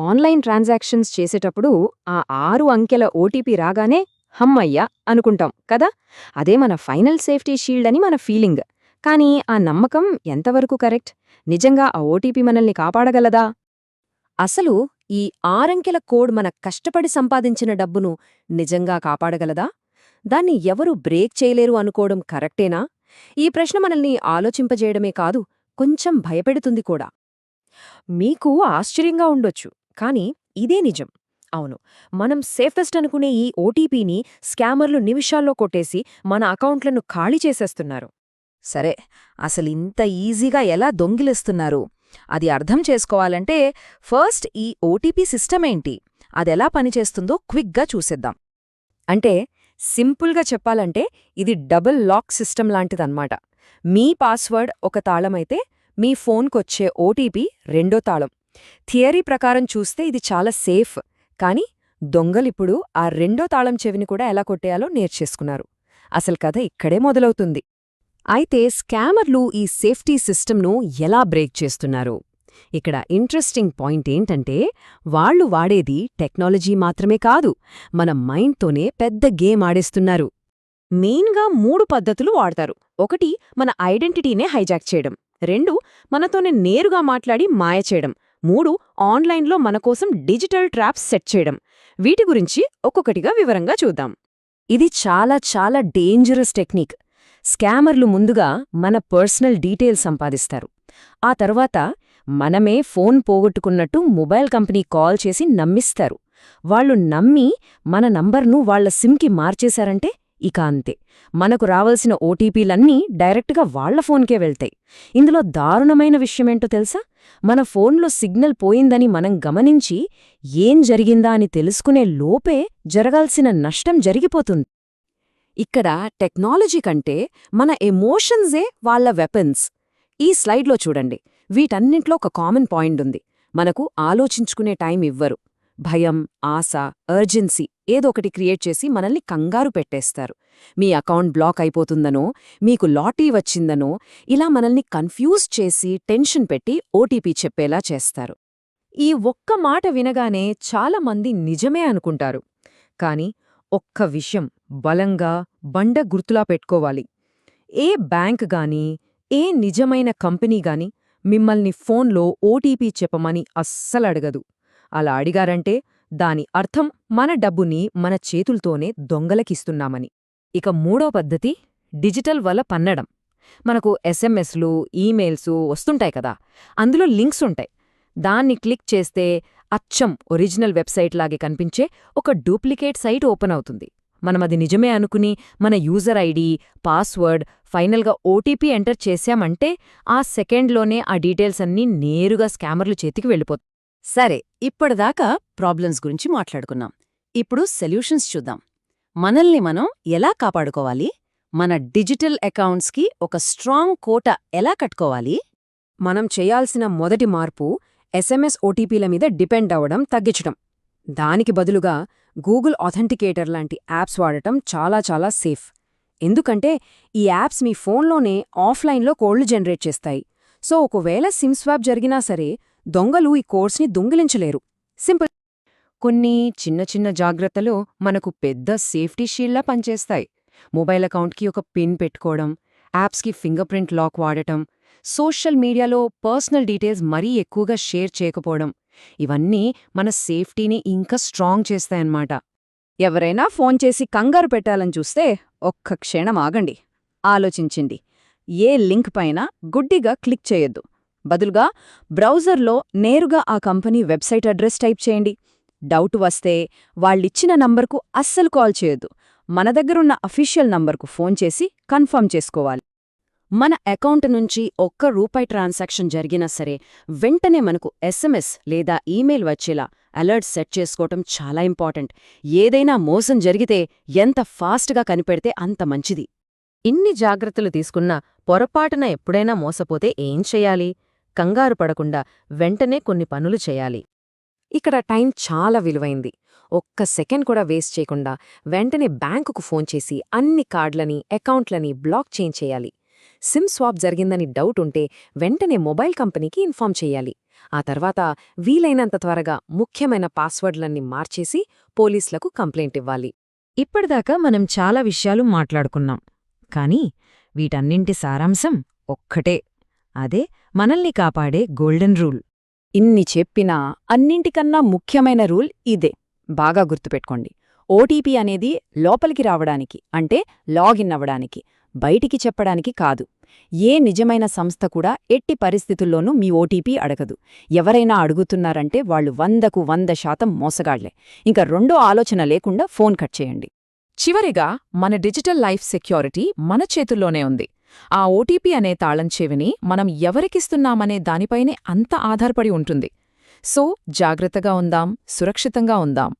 Online transactions చేసేటప్పుడు ఆ 6 అంకెల ఓటీపీ రాగానే హమ్మయ్య అనుకుంటాం కదా. అదే మన ఫైనల్ సేఫ్టీ షీల్డ్ అని మన ఫీలింగ్. కానీ ఆ నమ్మకం ఎంతవరకు కరెక్ట్? నిజంగా ఆ ఓటీపీ మనల్ని కాపాడగలదా? అసలు ఈ ఆరంకెల కోడ్ మన కష్టపడి సంపాదించిన డబ్బును నిజంగా కాపాడగలదా? దాన్ని ఎవరూ బ్రేక్ చేయలేరు అనుకోవడం కరెక్టేనా? ఈ ప్రశ్న మనల్ని ఆలోచింపజేయడమే కాదు, కొంచెం భయపెడుతుంది కూడా. మీకు ఆశ్చర్యంగా ఉండొచ్చు, కానీ ఇదే నిజం. అవును, మనం సేఫెస్ట్ అనుకునే ఈ ఓటీపీని స్కామర్లు నిమిషాల్లో కొట్టేసి మన అకౌంట్లను ఖాళీ చేసేస్తున్నారు. సరే, అసలింత ఈజీగా ఎలా దొంగిలిస్తున్నారు? అది అర్థం చేసుకోవాలంటే ఫస్ట్ ఈ ఓటీపీ సిస్టమేంటి, అదెలా పనిచేస్తుందో క్విక్గా చూసేద్దాం. అంటే సింపుల్గా చెప్పాలంటే ఇది డబుల్ లాక్ సిస్టమ్ లాంటిదన్నమాట. మీ పాస్వర్డ్ ఒక తాళమైతే మీ ఫోన్కొచ్చే ఓటీపీ రెండో తాళం. థియరీ ప్రకారం చూస్తే ఇది చాలా సేఫ్. కానీ దొంగలిప్పుడు ఆ రెండో తాళం చెవిని కూడా ఎలా కొట్టేయాలో నేర్చేసుకున్నారు. అసలు కథ ఇక్కడే మొదలవుతుంది. అయితే స్కామర్లు ఈ సేఫ్టీ సిస్టమ్ను ఎలా బ్రేక్ చేస్తున్నారు? ఇక్కడ ఇంట్రెస్టింగ్ పాయింట్ ఏంటంటే, వాళ్లు వాడేది టెక్నాలజీ మాత్రమే కాదు, మన మైండ్తోనే పెద్ద గేమ్ ఆడేస్తున్నారు. మెయిన్గా 3 పద్ధతులు వాడతారు. 1 మన ఐడెంటిటీనే హైజాక్ చేయడం, 2 మనతోనే నేరుగా మాట్లాడి మాయ చేయడం, 3 ఆన్లైన్లో మనకోసం డిజిటల్ ట్రాప్స్ సెట్ చేయడం. వీటి గురించి ఒక్కొక్కటిగా వివరంగా చూద్దాం. ఇది చాలా చాలా డేంజరస్ టెక్నిక్. స్కామర్లు ముందుగా మన పర్సనల్ డీటెయిల్స్ సంపాదిస్తారు. ఆ తర్వాత మనమే ఫోన్ పోగొట్టుకున్నట్టు మొబైల్ కంపెనీ కాల్ చేసి నమ్మిస్తారు. వాళ్లు నమ్మి మన నంబర్ను వాళ్ల సిమ్కి మార్చేశారంటే ఇక అంతే, మనకు రావాల్సిన ఓటీపీలన్నీ డైరెక్ట్గా వాళ్ల ఫోన్కే వెళ్తాయి. ఇందులో దారుణమైన విషయమేంటో తెలుసా? మన ఫోన్లో సిగ్నల్ పోయిందని మనం గమనించి ఏం జరిగిందా అని తెలుసుకునే లోపే జరగాల్సిన నష్టం జరిగిపోతుంది. ఇక్కడ టెక్నాలజీ కంటే మన ఎమోషన్సే వాళ్ల వెపన్స్. ఈ స్లైడ్లో చూడండి, వీటన్నింట్లో ఒక కామన్ పాయింట్ ఉంది. మనకు ఆలోచించుకునే టైం ఇవ్వరు. భయం, ఆశ, అర్జెన్సీ ఏదో ఒకటి క్రియేట్ చేసి మనల్ని కంగారు పెట్టేస్తారు. మీ అకౌంట్ బ్లాక్ అయిపోతుందనో, మీకు లాటరీ వచ్చిందనో ఇలా మనల్ని కన్ఫ్యూజ్ చేసి టెన్షన్ పెట్టి ఓటీపీ చెప్పేలా చేస్తారు. ఈ ఒక్క మాట వినగానే చాలామంది నిజమే అనుకుంటారు. కాని ఒక్క విషయం బలంగా బండ గుర్తులా పెట్టుకోవాలి. ఏ బ్యాంక్ గానీ, ఏ నిజమైన కంపెనీ గానీ మిమ్మల్ని ఫోన్లో ఓటీపీ చెప్పమని అస్సలడగదు. అలా అడిగారంటే దాని అర్థం మన డబ్బుని మన చేతుల్తోనే దొంగలకిస్తున్నామని. ఇక మూడో పద్ధతి డిజిటల్ వల పన్నడం. మనకు ఎస్ఎంఎస్లు, ఈమెయిల్సు వస్తుంటాయి కదా, అందులో లింక్స్ ఉంటాయి. దాన్ని క్లిక్ చేస్తే అచ్చం ఒరిజినల్ వెబ్సైట్ లాగే కనిపించే ఒక డూప్లికేట్ సైట్ ఓపెన్ అవుతుంది. మనమది నిజమే అనుకుని మన యూజర్ ఐడి, పాస్వర్డ్, ఫైనల్గా ఓటీపీ ఎంటర్ చేశామంటే ఆ సెకండ్లోనే ఆ డీటెయిల్స్ అన్నీ నేరుగా స్కామర్లు చేతికి వెళ్ళిపోతాయి. సరే, ఇప్పటిదాకా ప్రాబ్లమ్స్ గురించి మాట్లాడుకున్నాం. ఇప్పుడు సొల్యూషన్స్ చూద్దాం. మనల్ని మనం ఎలా కాపాడుకోవాలి? మన డిజిటల్ అకౌంట్స్కి ఒక స్ట్రాంగ్ కోట ఎలా కట్టుకోవాలి? మనం చేయాల్సిన మొదటి మార్పు ఎస్ఎంఎస్ ఓటీపీల మీద డిపెండ్ అవ్వడం తగ్గించడం. దానికి బదులుగా గూగుల్ ఆథెంటికేటర్ లాంటి యాప్స్ వాడటం చాలా చాలా సేఫ్. ఎందుకంటే ఈ యాప్స్ మీ ఫోన్లోనే ఆఫ్లైన్లో కోడ్లు జనరేట్ చేస్తాయి. సో ఒకవేళ సిమ్ స్వాప్ జరిగినా సరే దొంగలు ఈ కోడ్స్ని దొంగిలించలేరు. సింపుల్. కొన్ని చిన్న చిన్న జాగ్రత్తలు మనకు పెద్ద సేఫ్టీ షీల్డ్లా పనిచేస్తాయి. మొబైల్ అకౌంట్కి ఒక పిన్ పెట్టుకోవడం, యాప్స్కి ఫింగర్ ప్రింట్ లాక్ వాడటం, సోషల్ మీడియాలో పర్సనల్ డీటెయిల్స్ మరీ ఎక్కువగా షేర్ చేయకపోవడం, ఇవన్నీ మన సేఫ్టీని ఇంకా స్ట్రాంగ్ చేస్తాయన్నమాట. ఎవరైనా ఫోన్ చేసి కంగారు పెట్టాలని చూస్తే ఒక్క క్షణం ఆగండి, ఆలోచించండి. ఏ లింక్ పైన గుడ్డిగా క్లిక్ చేయొద్దు. బదులుగా బ్రౌజర్లో నేరుగా ఆ కంపెనీ వెబ్సైట్ అడ్రస్ టైప్ చేయండి. డౌట్ వస్తే వాళ్ళిచ్చిన నంబర్కు అస్సలు కాల్ చేయొద్దు. మన దగ్గరున్న అఫీషియల్ నంబర్కు ఫోన్ చేసి కన్ఫర్మ్ చేసుకోవాలి. మన అకౌంట్ నుంచి ₹1 ట్రాన్సాక్షన్ జరిగినా సరే వెంటనే మనకు ఎస్ఎంఎస్ లేదా ఈమెయిల్ వచ్చేలా అలర్ట్ సెట్ చేసుకోవటం చాలా ఇంపార్టెంట్. ఏదైనా మోసం జరిగితే ఎంత ఫాస్ట్గా కనిపెడితే అంత మంచిది. ఇన్ని జాగ్రత్తలు తీసుకున్నా పొరపాటున ఎప్పుడైనా మోసపోతే ఏం చెయ్యాలి? కంగారు పడకుండా వెంటనే కొన్ని పనులు చేయాలి. ఇక్కడ టైం చాలా విలువైంది. ఒక్క సెకండ్ కూడా వేస్ట్ చేయకుండా వెంటనే బ్యాంకుకు ఫోన్ చేసి అన్ని కార్డులని, అకౌంట్లని బ్లాక్ చేయించేయాలి. సిమ్ స్వాప్ జరిగిందని డౌట్ ఉంటే వెంటనే మొబైల్ కంపెనీకి ఇన్ఫార్మ్ చెయ్యాలి. ఆ తర్వాత వీలైనంత త్వరగా ముఖ్యమైన పాస్వర్డ్లన్నీ మార్చేసి పోలీసులకు కంప్లైంట్ ఇవ్వాలి. ఇప్పటిదాకా మనం చాలా విషయాలు మాట్లాడుకున్నాం. కానీ వీటన్నింటి సారాంశం ఒక్కటే, అదే మనల్ని కాపాడే గోల్డెన్ రూల్. ఇన్ని చెప్పినా అన్నింటికన్నా ముఖ్యమైన రూల్ ఇదే. బాగా గుర్తుపెట్టుకోండి. ఓటీపీ అనేది లోపలికి రావడానికి, అంటే లాగిన్ అవ్వడానికి, బయటికి చెప్పడానికి కాదు. ఏ నిజమైన సంస్థ కూడా ఎట్టి పరిస్థితుల్లోనూ మీ ఓటీపీ అడగదు. ఎవరైనా అడుగుతున్నారంటే వాళ్ళు 100కు 100% మోసగాళ్లే. ఇంకా రెండో ఆలోచన లేకుండా ఫోన్ కట్ చేయండి. చివరిగా, మన డిజిటల్ లైఫ్ సెక్యూరిటీ మన చేతుల్లోనే ఉంది. ఆ ఓటీపీ అనే తాళం చెవిని మనం ఎవరికిస్తున్నామనే దానిపైనే అంత ఆధారపడి ఉంటుంది. సో, జాగ్రత్తగా ఉందాం, సురక్షితంగా ఉందాం.